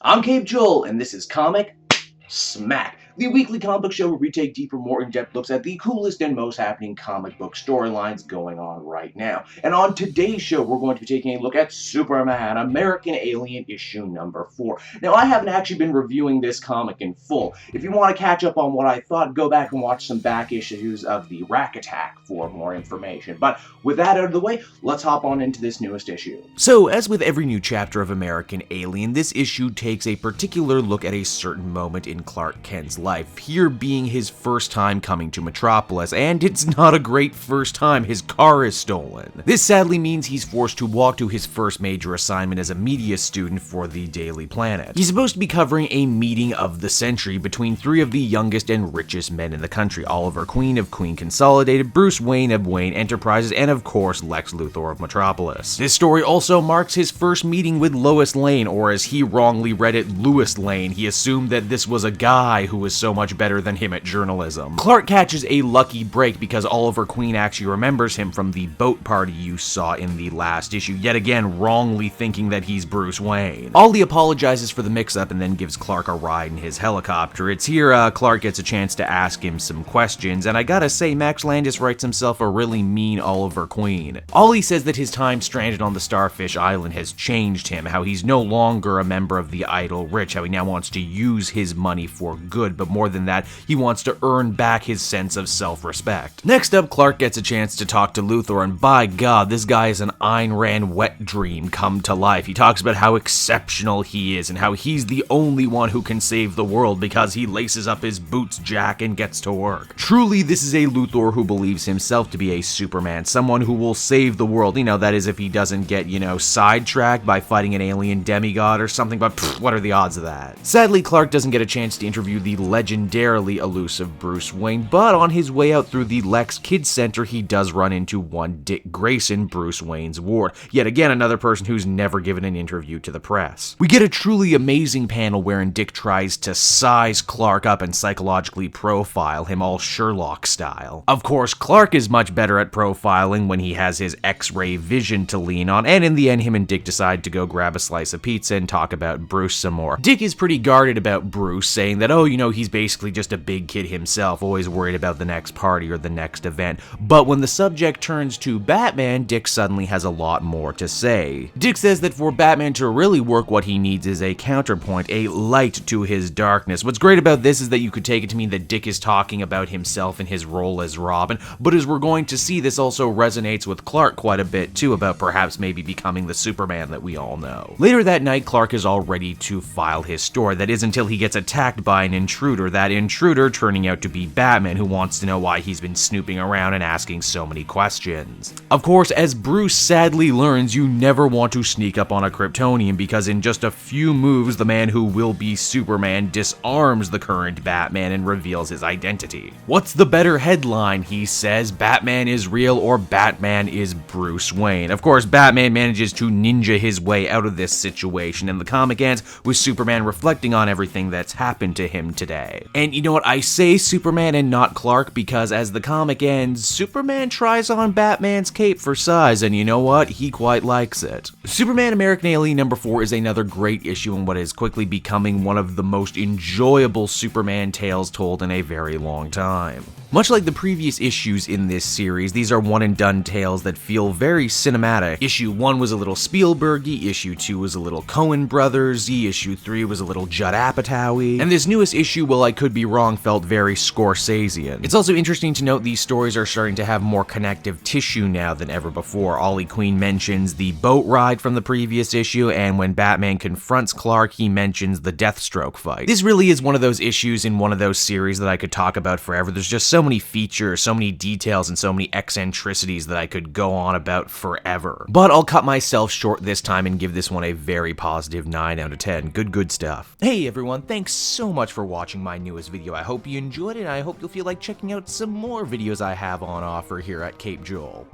I'm Cape Joel, and this is Comic Smack, the weekly comic book show where we take deeper, more in-depth looks at the coolest and most happening comic book storylines going on right now. And on today's show, we're going to be taking a look at Superman, American Alien issue number 4. Now, I haven't actually been reviewing this comic in full. If you want to catch up on what I thought, go back and watch some back issues of the Rack Attack for more information. But with that out of the way, let's hop on into this newest issue. So, as with every new chapter of American Alien, this issue takes a particular look at a certain moment in Clark Kent's life, here being his first time coming to Metropolis, and it's not a great first time. His car is stolen. This sadly means he's forced to walk to his first major assignment as a media student for the Daily Planet. He's supposed to be covering a meeting of the century between three of the youngest and richest men in the country: Oliver Queen of Queen Consolidated, Bruce Wayne of Wayne Enterprises, and of course Lex Luthor of Metropolis. This story also marks his first meeting with Lois Lane, or as he wrongly read it, Louis Lane. He assumed that this was a guy who was so much better than him at journalism. Clark catches a lucky break because Oliver Queen actually remembers him from the boat party you saw in the last issue, yet again wrongly thinking that he's Bruce Wayne. Ollie apologizes for the mix-up and then gives Clark a ride in his helicopter. It's here Clark gets a chance to ask him some questions, and I gotta say, Max Landis writes himself a really mean Oliver Queen. Ollie says that his time stranded on the Starfish Island has changed him, how he's no longer a member of the idle rich, how he now wants to use his money for good, but more than that, he wants to earn back his sense of self-respect. Next up, Clark gets a chance to talk to Luthor, and by God, this guy is an Ayn Rand wet dream come to life. He talks about how exceptional he is and how he's the only one who can save the world because he laces up his boots, Jack, and gets to work. Truly, this is a Luthor who believes himself to be a Superman, someone who will save the world. You know, that is if he doesn't get, sidetracked by fighting an alien demigod or something, but what are the odds of that? Sadly, Clark doesn't get a chance to interview the legendarily elusive Bruce Wayne, but on his way out through the Lex Kids Center, he does run into one Dick Grayson, Bruce Wayne's ward. Yet again, another person who's never given an interview to the press. We get a truly amazing panel wherein Dick tries to size Clark up and psychologically profile him, all Sherlock style. Of course, Clark is much better at profiling when he has his X-ray vision to lean on, and in the end, him and Dick decide to go grab a slice of pizza and talk about Bruce some more. Dick is pretty guarded about Bruce, saying that, he's basically just a big kid himself, always worried about the next party or the next event. But when the subject turns to Batman, Dick suddenly has a lot more to say. Dick says that for Batman to really work, what he needs is a counterpoint, a light to his darkness. What's great about this is that you could take it to mean that Dick is talking about himself in his role as Robin, but as we're going to see, this also resonates with Clark quite a bit too, about perhaps maybe becoming the Superman that we all know. Later that night, Clark is all ready to file his story. That is until he gets attacked by an intruder, that intruder turning out to be Batman, who wants to know why he's been snooping around and asking so many questions. Of course, as Bruce sadly learns, you never want to sneak up on a Kryptonian, because in just a few moves, the man who will be Superman disarms the current Batman and reveals his identity. What's the better headline, he says, Batman is real or Batman is Bruce Wayne? Of course, Batman manages to ninja his way out of this situation, and the comic ends with Superman reflecting on everything that's happened to him today. And you know what, I say Superman and not Clark because as the comic ends, Superman tries on Batman's cape for size, and you know what, he quite likes it. Superman American Alien number 4 is another great issue in what is quickly becoming one of the most enjoyable Superman tales told in a very long time. Much like the previous issues in this series, these are one-and-done tales that feel very cinematic. Issue 1 was a little Spielberg-y, Issue 2 was a little Coen Brothers-y, Issue 3 was a little Judd Apatow-y, and this newest issue, well, I could be wrong, felt very Scorsesean. It's also interesting to note these stories are starting to have more connective tissue now than ever before. Ollie Queen mentions the boat ride from the previous issue, and when Batman confronts Clark, he mentions the Deathstroke fight. This really is one of those issues in one of those series that I could talk about forever. There's just so many features, so many details, and so many eccentricities that I could go on about forever. But I'll cut myself short this time and give this one a very positive 9 out of 10. Good stuff. Hey everyone, thanks so much for watching my newest video. I hope you enjoyed it, and I hope you'll feel like checking out some more videos I have on offer here at Cape Joel.